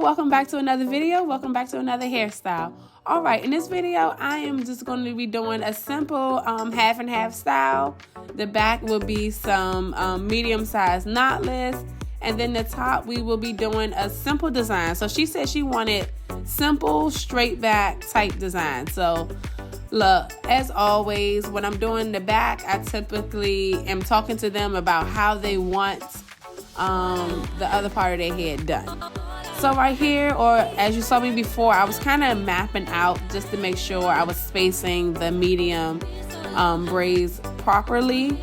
welcome back to another video. Welcome back to another hairstyle. All right, in this video, I am just going to be doing a simple half and half style. The back will be some medium-sized knotless, and then the top we will be doing a simple design. So she said she wanted simple, straight back type design. So look, as always, when I'm doing the back, I typically am talking to them about how they want the other part of their head done. So right here, or as you saw me before, I was kind of mapping out just to make sure I was spacing the medium braids properly.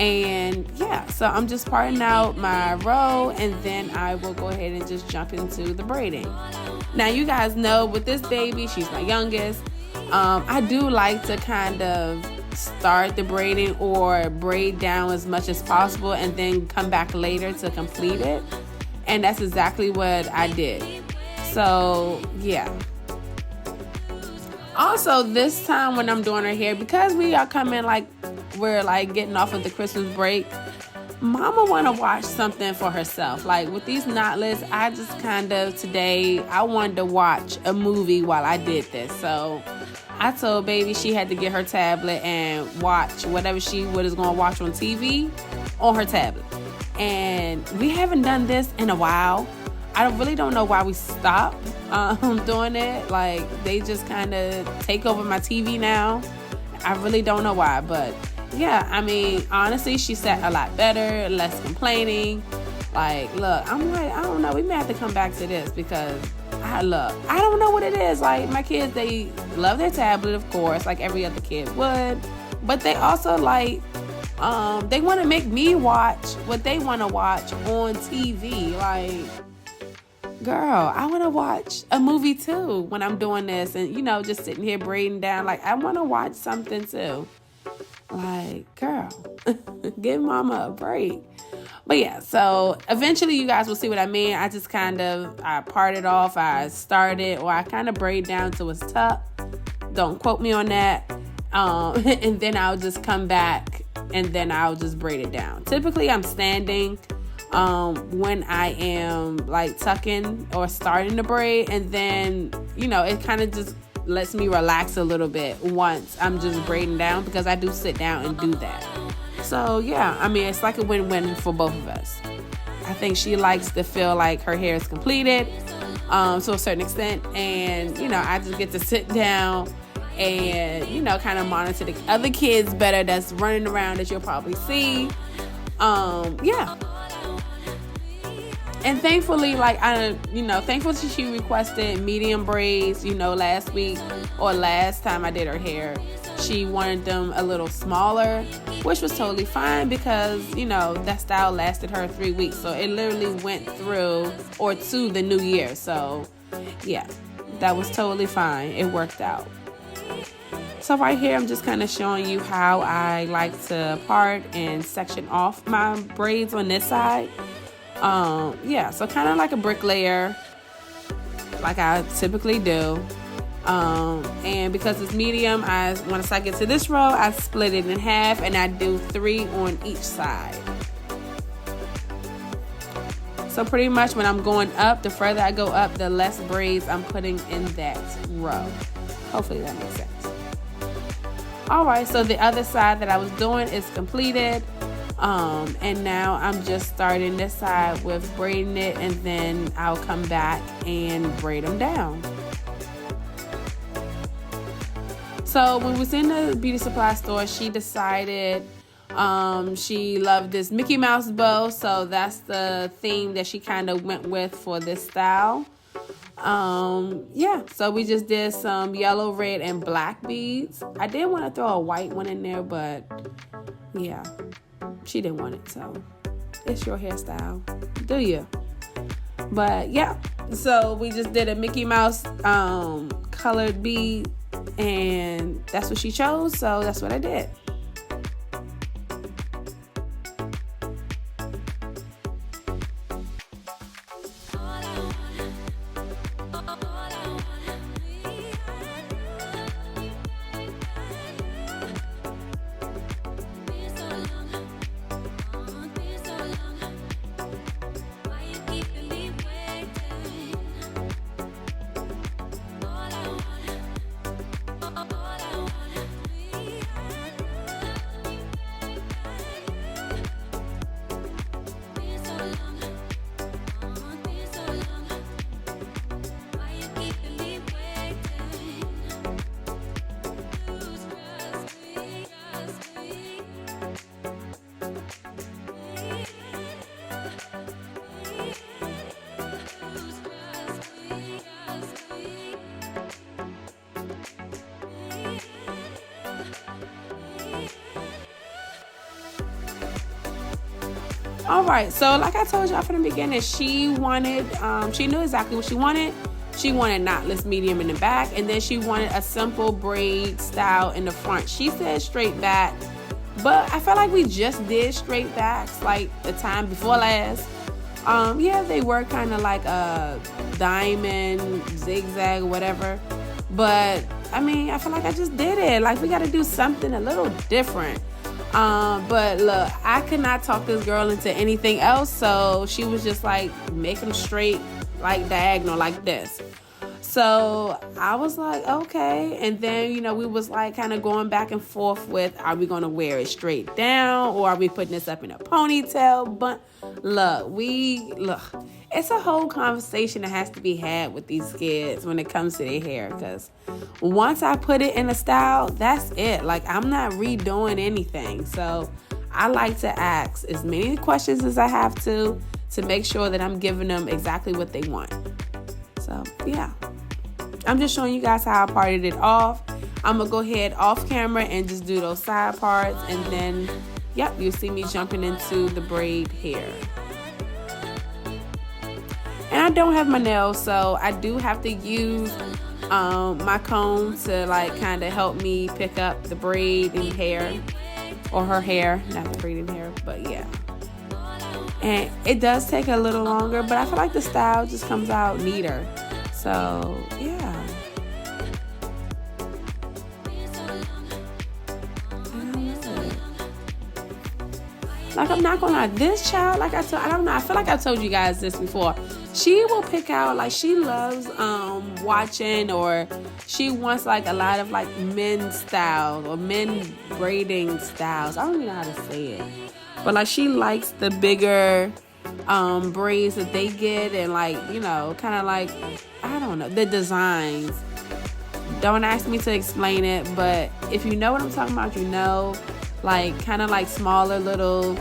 And yeah, so I'm just parting out my row, and then I will go ahead and just jump into the braiding. Now you guys know with this baby, she's my youngest, I do like to kind of start the braiding or braid down as much as possible and then come back later to complete it. And that's exactly what I did. So yeah. Also, this time when I'm doing her hair, because we are coming we're getting off of the Christmas break, Mama want to watch something for herself. Like with these knotless, I just kind of today I wanted to watch a movie while I did this. So I told baby she had to get her tablet and watch whatever she was going to watch on TV on her tablet. And we haven't done this in a while. I really don't know why we stopped doing it. Like, they just kind of take over my TV now. I really don't know why. But yeah, I mean, honestly, she sat a lot better, less complaining. Like, look, I'm like, I don't know. We may have to come back to this because I don't know what it is. Like, my kids, they love their tablet, of course, like every other kid would. But they also they want to make me watch what they want to watch on TV. Like, girl, I want to watch a movie too when I'm doing this, and just sitting here braiding down. Like, I want to watch something too. Like, girl, give Mama a break. But yeah, so eventually you guys will see what I mean. I just I parted off, I started, or I kind of braid down to its tucked. Don't quote me on that. And then I'll just come back and then I'll just braid it down. Typically I'm standing when I am tucking or starting to braid, and then it kind of just lets me relax a little bit once I'm just braiding down, because I do sit down and do that. So yeah, I mean, it's like a win-win for both of us. I think she likes to feel like her hair is completed to a certain extent, and I just get to sit down and kind of monitor the other kids better that's running around that you'll probably see. Yeah. And thankfully, thankfully she requested medium braids, last week or last time I did her hair. She wanted them a little smaller, which was totally fine because, that style lasted her 3 weeks. So it literally went through or to the new year. So yeah, that was totally fine. It worked out. So right here, I'm just kind of showing you how I like to part and section off my braids on this side. Yeah, so kind of like a bricklayer, like I typically do. And because it's medium, once I get to this row, I split it in half and I do 3 on each side. So pretty much when I'm going up, the further I go up, the less braids I'm putting in that row. Hopefully that makes sense. Alright, so the other side that I was doing is completed. And now I'm just starting this side with braiding it, and then I'll come back and braid them down. So when we was in the beauty supply store, she decided she loved this Mickey Mouse bow, so that's the theme that she kind of went with for this style. Yeah, so we just did some yellow, red, and black beads. I did want to throw a white one in there, but yeah, she didn't want it, so it's your hairstyle, do you? But yeah, so we just did a Mickey Mouse colored bead, and that's what she chose, so that's what I did. All right, so like I told y'all from the beginning, she wanted, she knew exactly what she wanted. She wanted knotless medium in the back, and then she wanted a simple braid style in the front. She said straight back, but I felt like we just did straight backs like the time before last. Yeah, they were kind of like a diamond, zigzag, whatever. But I mean, I feel like I just did it. Like, we got to do something a little different. But look, I could not talk this girl into anything else, so she was just like, make them straight, like diagonal, like this. So I was like, okay. And then, you know, we was like kind of going back and forth with, are we going to wear it straight down, or are we putting this up in a ponytail? But look, it's a whole conversation that has to be had with these kids when it comes to their hair, because once I put it in a style, that's it. Like, I'm not redoing anything. So I like to ask as many questions as I have to make sure that I'm giving them exactly what they want. So yeah, I'm just showing you guys how I parted it off. I'm gonna go ahead off camera and just do those side parts, and then yep, you'll see me jumping into the braid hair. And I don't have my nails, so I do have to use my comb to like kind of help me pick up the braiding hair, or her hair, not the braiding hair, but yeah. And it does take a little longer, but I feel like the style just comes out neater. So yeah. Like, I'm not gonna lie, this child, like I don't know, I feel like I told you guys this before. She will pick out, like, she loves watching, or she wants like a lot of like men's styles or men braiding styles. I don't even know how to say it, but like she likes the bigger braids that they get, and like, you know, kind of like, I don't know, the designs. Don't ask me to explain it, but if you know what I'm talking about, you know, like kind of like smaller little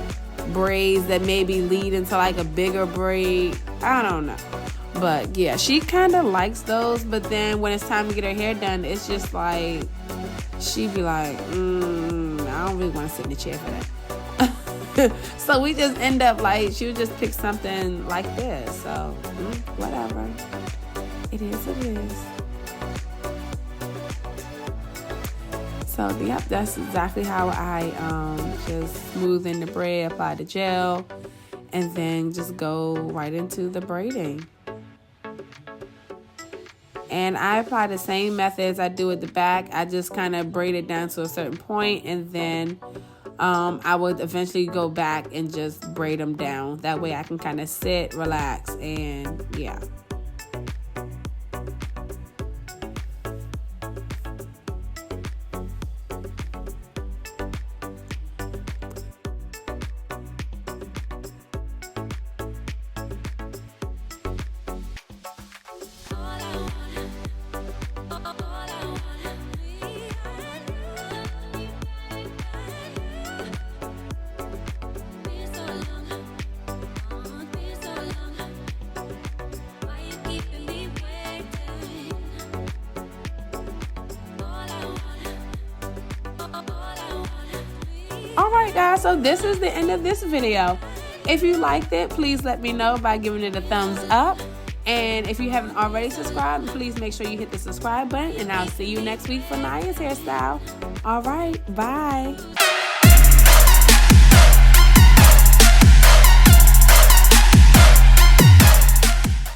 braids that maybe lead into like a bigger braid. I don't know, but yeah, she kind of likes those. But then when it's time to get her hair done, it's just like she be like, I don't really want to sit in the chair for that. So we just end up like, she would just pick something like this. So whatever, it is, it is. So yep, that's exactly how I just smooth in the braid, apply the gel, and then just go right into the braiding. And I apply the same methods I do at the back. I just kind of braid it down to a certain point, and then I would eventually go back and just braid them down. That way I can kind of sit, relax, and yeah. Alright guys, so this is the end of this video. If you liked it, please let me know by giving it a thumbs up. And if you haven't already subscribed, please make sure you hit the subscribe button. And I'll see you next week for Naya's hairstyle. Alright, bye.